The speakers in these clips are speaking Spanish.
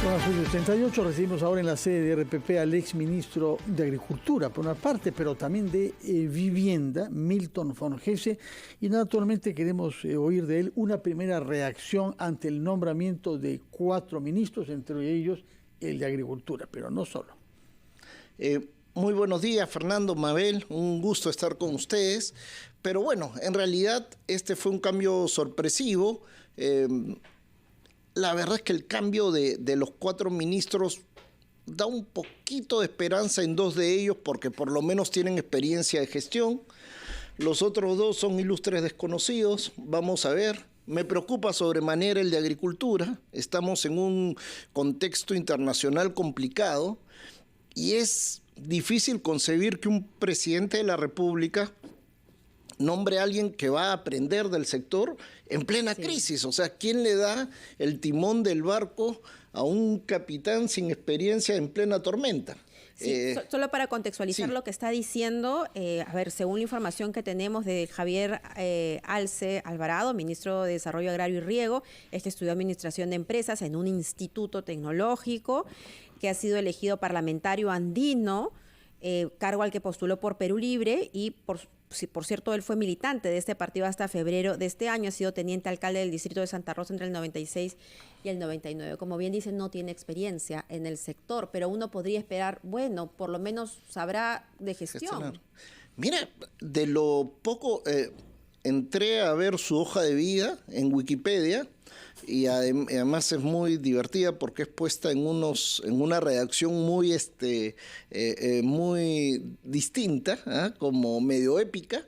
Son las 8:38, recibimos ahora en la sede de RPP al exministro de Agricultura, por una parte, pero también de Vivienda, Milton von Hesse, y naturalmente queremos oír de él una primera reacción ante el nombramiento de 4 ministros, entre ellos el de Agricultura, pero no solo. Muy buenos días, Fernando, Mabel, un gusto estar con ustedes, pero bueno, en realidad este fue un cambio sorpresivo. La verdad es que el cambio de los 4 ministros da un poquito de esperanza en 2 de ellos porque por lo menos tienen experiencia de gestión. Los otros 2 son ilustres desconocidos. Vamos a ver. Me preocupa sobremanera el de Agricultura. Estamos en un contexto internacional complicado y es difícil concebir que un presidente de la República nombre a alguien que va a aprender del sector en plena crisis. O sea, ¿quién le da el timón del barco a un capitán sin experiencia en plena tormenta? Sí, solo para contextualizar lo que está diciendo, a ver, según la información que tenemos de Javier Alce Alvarado, ministro de Desarrollo Agrario y Riego, estudió Administración de Empresas en un instituto tecnológico, que ha sido elegido parlamentario andino, cargo al que postuló por Perú Libre y por cierto, él fue militante de este partido hasta febrero de este año, ha sido teniente alcalde del distrito de Santa Rosa entre el 96 y el 99. Como bien dicen, no tiene experiencia en el sector, pero uno podría esperar, bueno, por lo menos sabrá de gestión. Mira, de lo poco, entré a ver su hoja de vida en Wikipedia y además es muy divertida porque es puesta en una redacción muy muy distinta, como medio épica,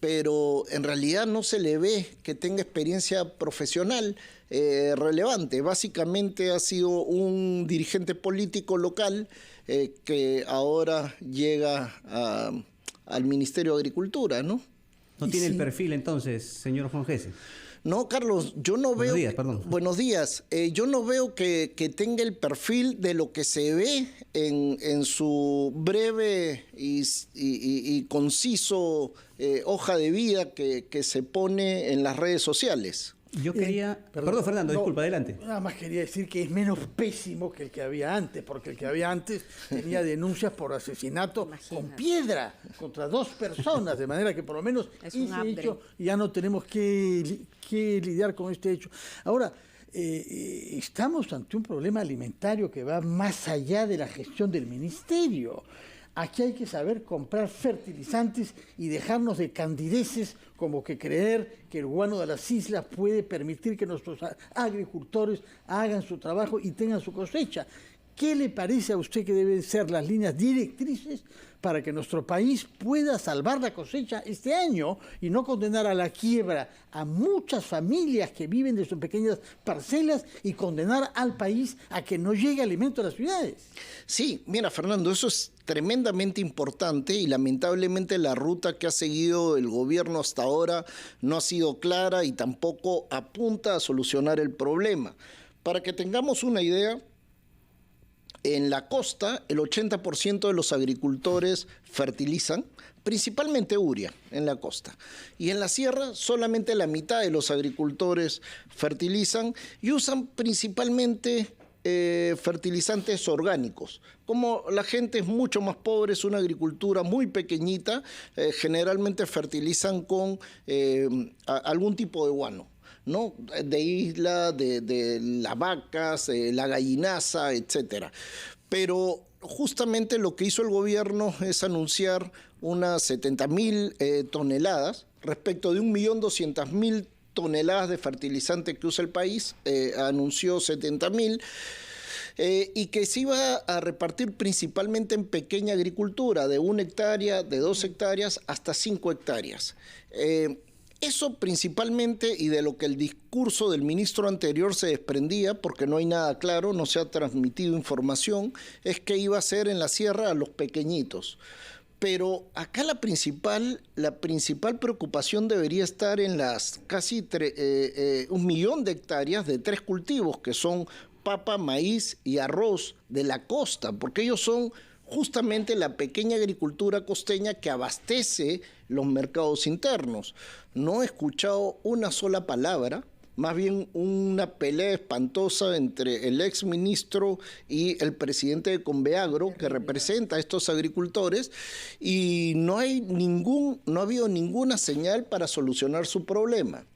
pero en realidad no se le ve que tenga experiencia profesional relevante. Básicamente ha sido un dirigente político local que ahora llega al Ministerio de Agricultura, ¿no? No tiene el perfil entonces, señor von Hesse. No, Carlos, yo no veo... Buenos días. Yo no veo que tenga el perfil de lo que se ve en su breve y conciso hoja de vida que se pone en las redes sociales. Yo quería... Perdón, Fernando, disculpa, adelante. Nada más quería decir que es menos pésimo que el que había antes, porque el que había antes tenía denuncias por asesinato con piedra contra 2 personas, de manera que por lo menos ese hecho ya no tenemos que lidiar con este hecho. Ahora, estamos ante un problema alimentario que va más allá de la gestión del ministerio. Aquí hay que saber comprar fertilizantes y dejarnos de candideces como que creer que el guano de las islas puede permitir que nuestros agricultores hagan su trabajo y tengan su cosecha. ¿Qué le parece a usted que deben ser las líneas directrices para que nuestro país pueda salvar la cosecha este año y no condenar a la quiebra a muchas familias que viven de sus pequeñas parcelas y condenar al país a que no llegue alimento a las ciudades? Sí, mira, Fernando, eso es tremendamente importante y lamentablemente la ruta que ha seguido el gobierno hasta ahora no ha sido clara y tampoco apunta a solucionar el problema. Para que tengamos una idea, en la costa, el 80% de los agricultores fertilizan, principalmente urea en la costa. Y en la sierra, solamente la mitad de los agricultores fertilizan y usan principalmente fertilizantes orgánicos. Como la gente es mucho más pobre, es una agricultura muy pequeñita, generalmente fertilizan con algún tipo de guano, ¿no? De isla, de las vacas, la gallinaza, etcétera. Pero justamente lo que hizo el gobierno es anunciar unas 70,000 toneladas respecto de 1.200.000 toneladas de fertilizante que usa el país, anunció 70,000. Y que se iba a repartir principalmente en pequeña agricultura, de 1 hectárea, de 2 hectáreas, hasta 5 hectáreas. Eso principalmente, y de lo que el discurso del ministro anterior se desprendía, porque no hay nada claro, no se ha transmitido información, es que iba a ser en la sierra a los pequeñitos. Pero acá la principal preocupación debería estar en las casi 1.000.000 de hectáreas de 3 cultivos, que son papa, maíz y arroz de la costa, porque ellos son justamente la pequeña agricultura costeña que abastece los mercados internos. No he escuchado una sola palabra más bien una pelea espantosa entre el exministro y el presidente de Conveagro, que representa a estos agricultores, y no ha habido ninguna señal para solucionar su problema.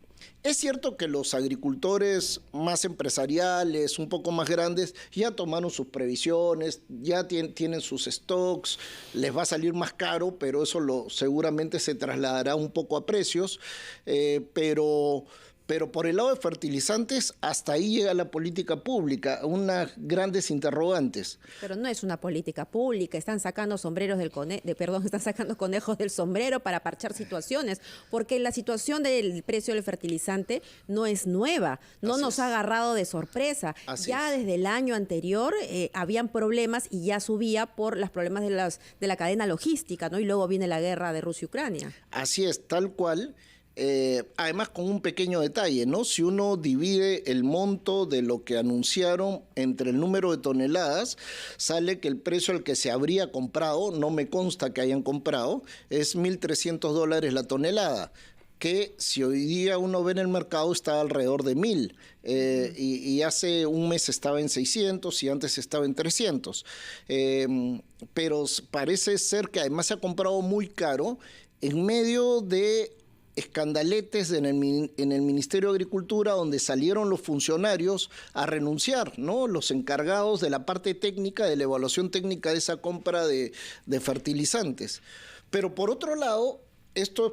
Es cierto que los agricultores más empresariales, un poco más grandes, ya tomaron sus previsiones, ya tienen sus stocks, les va a salir más caro, pero eso seguramente se trasladará un poco a precios, pero por el lado de fertilizantes, hasta ahí llega la política pública, unas grandes interrogantes. Pero no es una política pública, están sacando están sacando conejos del sombrero para parchar situaciones, porque la situación del precio del fertilizante no es nueva, no nos ha agarrado de sorpresa. Ya desde el año anterior habían problemas y ya subía por los problemas de la cadena logística, ¿no? Y luego viene la guerra de Rusia y Ucrania. Así es, tal cual. Además, con un pequeño detalle, ¿no? Si uno divide el monto de lo que anunciaron entre el número de toneladas, sale que el precio al que se habría comprado, no me consta que hayan comprado, es $1.300 la tonelada, que si hoy día uno ve en el mercado está alrededor de 1.000, y hace un mes estaba en 600 y antes estaba en 300. Pero parece ser que además se ha comprado muy caro en medio de escandaletes en el Ministerio de Agricultura, donde salieron los funcionarios a renunciar, ¿no? Los encargados de la parte técnica, de la evaluación técnica de esa compra de fertilizantes. Pero por otro lado, esto es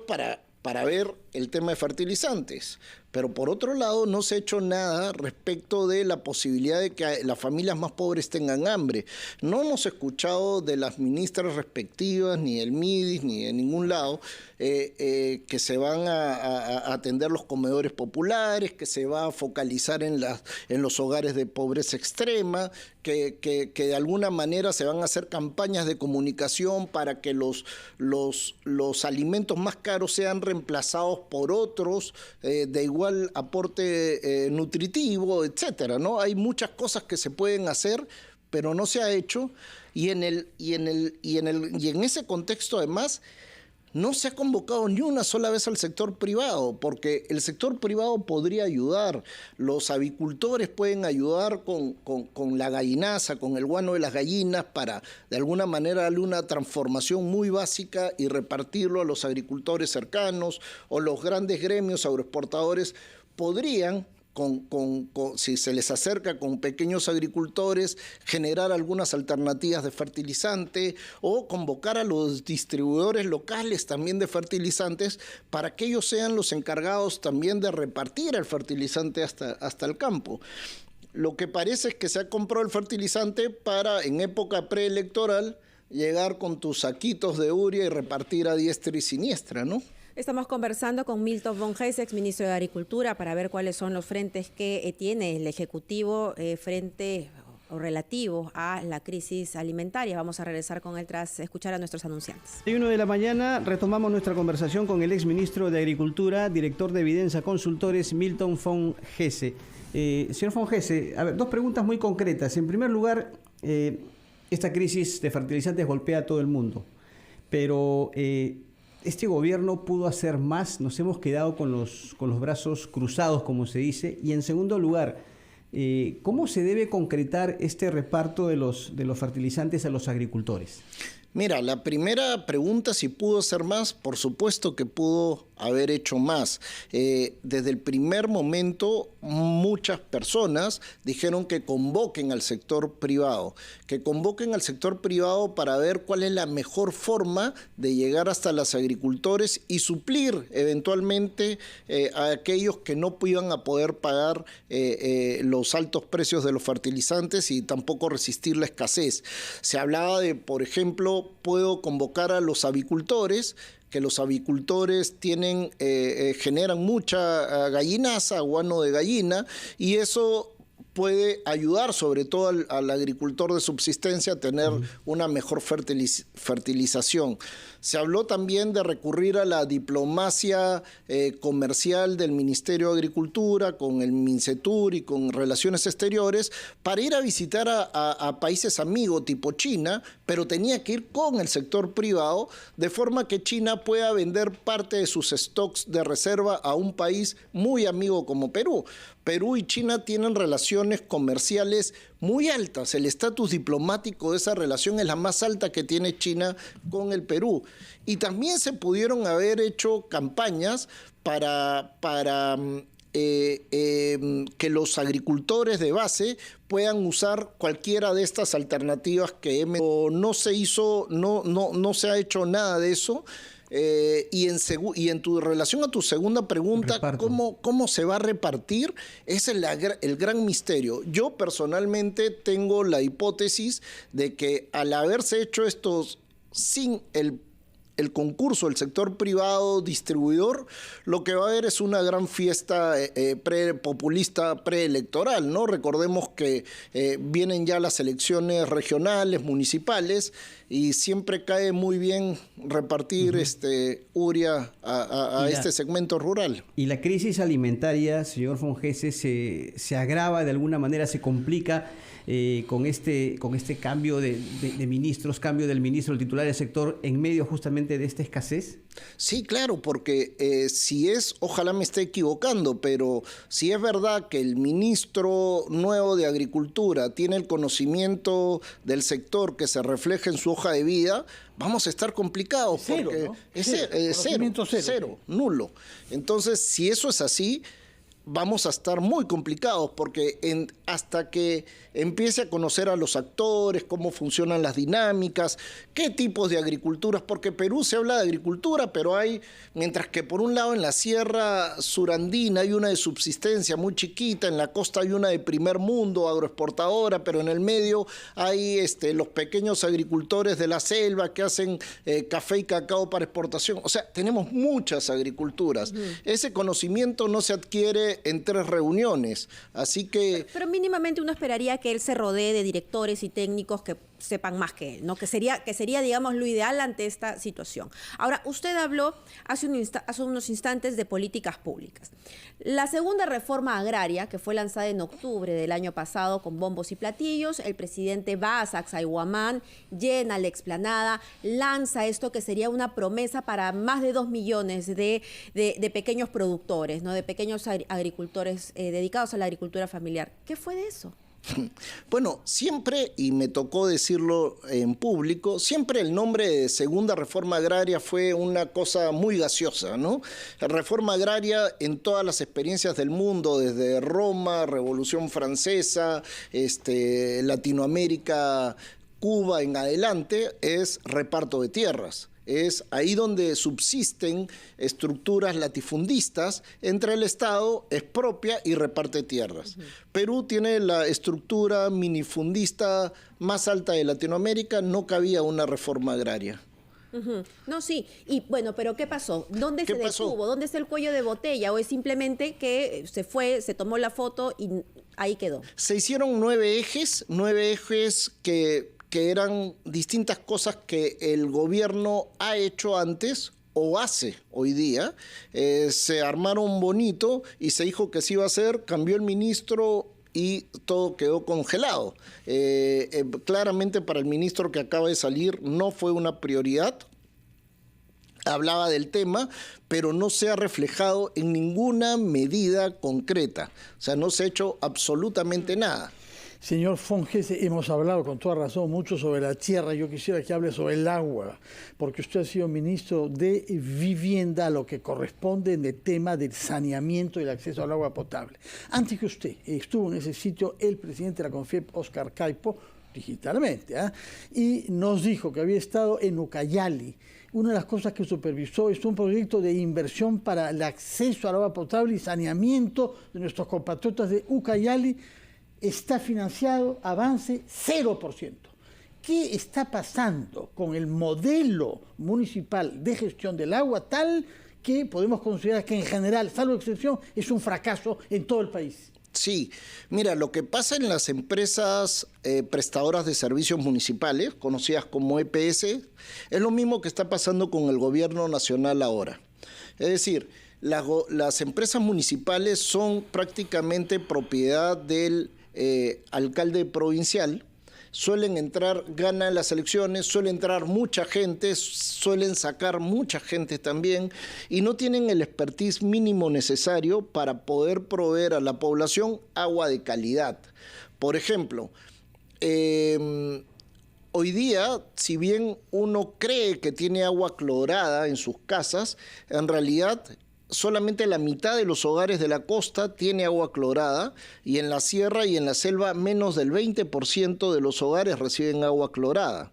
para ver el tema de fertilizantes. Pero por otro lado, no se ha hecho nada respecto de la posibilidad de que las familias más pobres tengan hambre. No hemos escuchado de las ministras respectivas, ni del MIDIS, ni de ningún lado, que se van a atender los comedores populares, que se va a focalizar en los hogares de pobreza extrema, que de alguna manera se van a hacer campañas de comunicación para que los alimentos más caros sean reemplazados por otros de igual aporte nutritivo, etcétera, ¿no? Hay muchas cosas que se pueden hacer, pero no se ha hecho, y en ese contexto además no se ha convocado ni una sola vez al sector privado, porque el sector privado podría ayudar, los avicultores pueden ayudar con la gallinaza, con el guano de las gallinas, para de alguna manera darle una transformación muy básica y repartirlo a los agricultores cercanos, o los grandes gremios agroexportadores podrían, si se les acerca con pequeños agricultores, generar algunas alternativas de fertilizante, o convocar a los distribuidores locales también de fertilizantes para que ellos sean los encargados también de repartir el fertilizante hasta el campo. Lo que parece es que se ha comprado el fertilizante para, en época preelectoral, llegar con tus saquitos de urea y repartir a diestra y siniestra, ¿no? Estamos conversando con Milton von Hesse, exministro de Agricultura, para ver cuáles son los frentes que tiene el Ejecutivo frente o relativo a la crisis alimentaria. Vamos a regresar con él tras escuchar a nuestros anunciantes. 1 de la mañana retomamos nuestra conversación con el exministro de Agricultura, director de Evidenza Consultores, Milton von Hesse. Señor von Hesse, a ver, dos preguntas muy concretas. En primer lugar, esta crisis de fertilizantes golpea a todo el mundo, pero este gobierno pudo hacer más, nos hemos quedado con los brazos cruzados, como se dice. Y en segundo lugar, ¿cómo se debe concretar este reparto de los fertilizantes a los agricultores? Mira, la primera pregunta, si pudo hacer más, por supuesto que pudo haber hecho más. Desde el primer momento, muchas personas dijeron que convoquen al sector privado, para ver cuál es la mejor forma de llegar hasta los agricultores y suplir eventualmente a aquellos que no iban a poder pagar los altos precios de los fertilizantes y tampoco resistir la escasez. Se hablaba de, por ejemplo, puedo convocar a los avicultores, que los avicultores generan mucha gallinaza, guano de gallina, y eso puede ayudar sobre todo al agricultor de subsistencia a tener una mejor fertilización. Se habló también de recurrir a la diplomacia comercial del Ministerio de Agricultura con el MINCETUR y con Relaciones Exteriores para ir a visitar a países amigos tipo China, pero tenía que ir con el sector privado de forma que China pueda vender parte de sus stocks de reserva a un país muy amigo como Perú. Perú y China tienen relaciones comerciales muy altas. El estatus diplomático de esa relación es la más alta que tiene China con el Perú. Y también se pudieron haber hecho campañas para que los agricultores de base puedan usar cualquiera de estas alternativas que no se hizo, no se ha hecho nada de eso. Y en tu relación a tu segunda pregunta, ¿cómo se va a repartir? Ese es el gran misterio. Yo personalmente tengo la hipótesis de que al haberse hecho estos sin el concurso del sector privado distribuidor, lo que va a haber es una gran fiesta populista preelectoral, ¿no? Recordemos que vienen ya las elecciones regionales, municipales, y siempre cae muy bien repartir uria a este segmento rural. Y la crisis alimentaria, señor Fongese, se agrava de alguna manera, se complica con este cambio de ministros, cambio del ministro, el titular del sector, en medio justamente de esta escasez. Sí, claro, porque ojalá me esté equivocando, pero si es verdad que el ministro nuevo de Agricultura tiene el conocimiento del sector que se refleja en su hoja de vida, vamos a estar complicados. Cero, porque ¿no? Cero, nulo. Entonces, si eso es así, vamos a estar muy complicados porque hasta que empiece a conocer a los actores, cómo funcionan las dinámicas, qué tipos de agriculturas, porque Perú se habla de agricultura, pero mientras que por un lado en la sierra surandina hay una de subsistencia muy chiquita, en la costa hay una de primer mundo, agroexportadora, pero en el medio hay los pequeños agricultores de la selva que hacen café y cacao para exportación. O sea, tenemos muchas agriculturas. Ese conocimiento no se adquiere en 3 reuniones, así que... Pero mínimamente uno esperaría que él se rodee de directores y técnicos que sepan más que él, ¿no? Que sería, digamos, lo ideal ante esta situación. Ahora, usted habló hace unos instantes de políticas públicas. La segunda reforma agraria, que fue lanzada en octubre del año pasado con bombos y platillos, el presidente va a Sacsayhuamán, llena la explanada, lanza esto que sería una promesa para más de 2 millones de pequeños productores, ¿no? De pequeños agricultores dedicados a la agricultura familiar. ¿Qué fue de eso? Bueno, siempre, y me tocó decirlo en público, siempre el nombre de segunda reforma agraria fue una cosa muy gaseosa, ¿no? La reforma agraria en todas las experiencias del mundo, desde Roma, Revolución Francesa, Latinoamérica, Cuba en adelante, es reparto de tierras. Es ahí donde subsisten estructuras latifundistas entre el Estado, expropia y reparte tierras. Perú tiene la estructura minifundista más alta de Latinoamérica, no cabía una reforma agraria. No, sí. Y bueno, pero ¿qué pasó? ¿Dónde se detuvo? ¿Dónde está el cuello de botella? ¿O es simplemente que se fue, se tomó la foto y ahí quedó? Se hicieron 9 ejes que eran distintas cosas que el gobierno ha hecho antes o hace hoy día. Se armaron bonito y se dijo que se iba a hacer, cambió el ministro y todo quedó congelado. Claramente para el ministro que acaba de salir no fue una prioridad. Hablaba del tema, pero no se ha reflejado en ninguna medida concreta. O sea, no se ha hecho absolutamente nada. Señor Fongese, hemos hablado con toda razón mucho sobre la tierra. Yo quisiera que hable sobre el agua, porque usted ha sido ministro de Vivienda, lo que corresponde en el tema del saneamiento y el acceso al agua potable. Antes que usted estuvo en ese sitio el presidente de la CONFIEP, Oscar Caipo, digitalmente, y nos dijo que había estado en Ucayali. Una de las cosas que supervisó es un proyecto de inversión para el acceso al agua potable y saneamiento de nuestros compatriotas de Ucayali. Está financiado, avance 0%. ¿Qué está pasando con el modelo municipal de gestión del agua tal que podemos considerar que en general, salvo excepción, es un fracaso en todo el país? Sí, mira, lo que pasa en las empresas prestadoras de servicios municipales, conocidas como EPS, es lo mismo que está pasando con el gobierno nacional ahora. Es decir, las empresas municipales son prácticamente propiedad del alcalde provincial. Suelen entrar, ganan las elecciones, suele entrar mucha gente, suelen sacar mucha gente también y no tienen el expertise mínimo necesario para poder proveer a la población agua de calidad. Por ejemplo, hoy día, si bien uno cree que tiene agua clorada en sus casas, en realidad solamente la mitad de los hogares de la costa tiene agua clorada y en la sierra y en la selva menos del 20% de los hogares reciben agua clorada.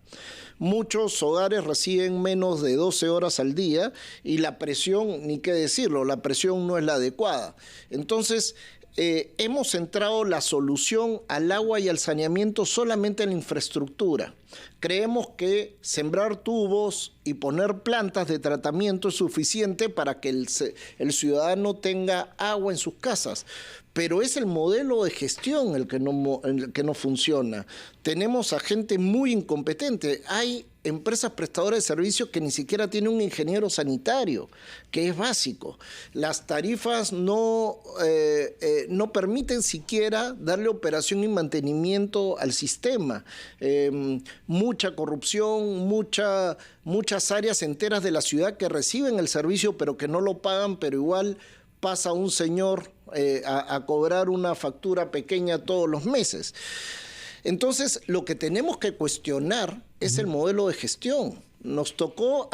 Muchos hogares reciben menos de 12 horas al día y la presión, ni qué decirlo, la presión no es la adecuada. Entonces, hemos centrado la solución al agua y al saneamiento solamente en la infraestructura. Creemos que sembrar tubos y poner plantas de tratamiento es suficiente para que el ciudadano tenga agua en sus casas. Pero es el modelo de gestión el que no funciona. Tenemos a gente muy incompetente. Hay empresas prestadoras de servicios que ni siquiera tienen un ingeniero sanitario, que es básico. Las tarifas no permiten siquiera darle operación y mantenimiento al sistema. Mucha corrupción, muchas áreas enteras de la ciudad que reciben el servicio pero que no lo pagan, pero igual pasa un señor a cobrar una factura pequeña todos los meses. Entonces, lo que tenemos que cuestionar es el modelo de gestión. Nos tocó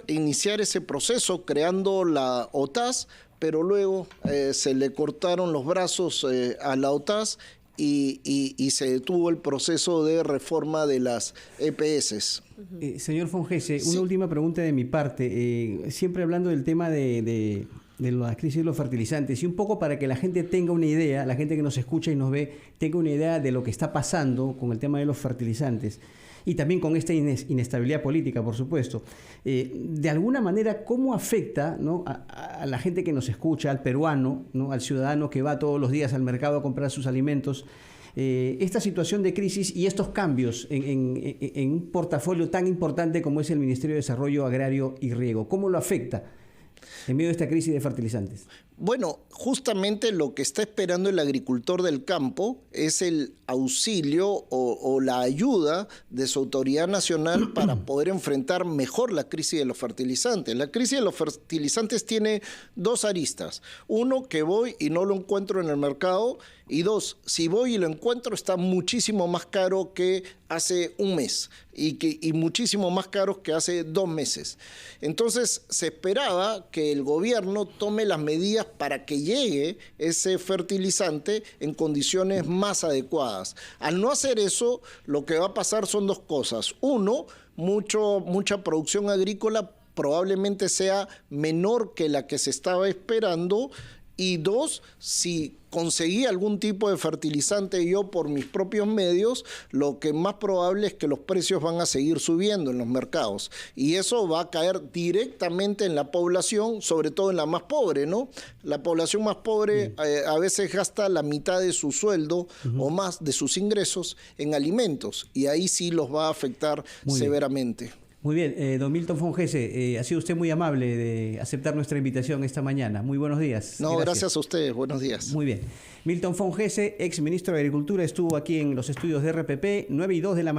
iniciar ese proceso creando la OTAS, pero luego se le cortaron los brazos a la OTAS y se detuvo el proceso de reforma de las EPS. Señor Fongese, Sí. una última pregunta de mi parte. Siempre hablando del tema de la crisis de los fertilizantes y un poco para que la gente tenga una idea, la gente que nos escucha y nos ve, tenga una idea de lo que está pasando con el tema de los fertilizantes y también con esta inestabilidad política, por supuesto. De alguna manera, ¿cómo afecta, ¿no?, a la gente que nos escucha, al peruano, ¿no?, al ciudadano que va todos los días al mercado a comprar sus alimentos, esta situación de crisis y estos cambios en un portafolio tan importante como es el Ministerio de Desarrollo Agrario y Riego? ¿Cómo lo afecta en medio de esta crisis de fertilizantes? Bueno, justamente lo que está esperando el agricultor del campo es el auxilio o la ayuda de su autoridad nacional para poder enfrentar mejor la crisis de los fertilizantes. La crisis de los fertilizantes tiene dos aristas. Uno, que voy y no lo encuentro en el mercado. Y dos, si voy y lo encuentro está muchísimo más caro que hace un mes y muchísimo más caro que hace 2 meses. Entonces se esperaba que el gobierno tome las medidas para que llegue ese fertilizante en condiciones más adecuadas. Al no hacer eso, lo que va a pasar son dos cosas. Uno, mucha producción agrícola probablemente sea menor que la que se estaba esperando. Y dos, si conseguí algún tipo de fertilizante yo por mis propios medios, lo que más probable es que los precios van a seguir subiendo en los mercados. Y eso va a caer directamente en la población, sobre todo en la más pobre, ¿no? La población más pobre a veces gasta la mitad de su sueldo o más de sus ingresos en alimentos. Y ahí sí los va a afectar severamente. Muy bien, don Milton Fongese, ha sido usted muy amable de aceptar nuestra invitación esta mañana. Muy buenos días. No, gracias a ustedes. Buenos días. Muy bien. Milton Fongese, ex ministro de Agricultura, estuvo aquí en los estudios de RPP, 9:02 de la mañana.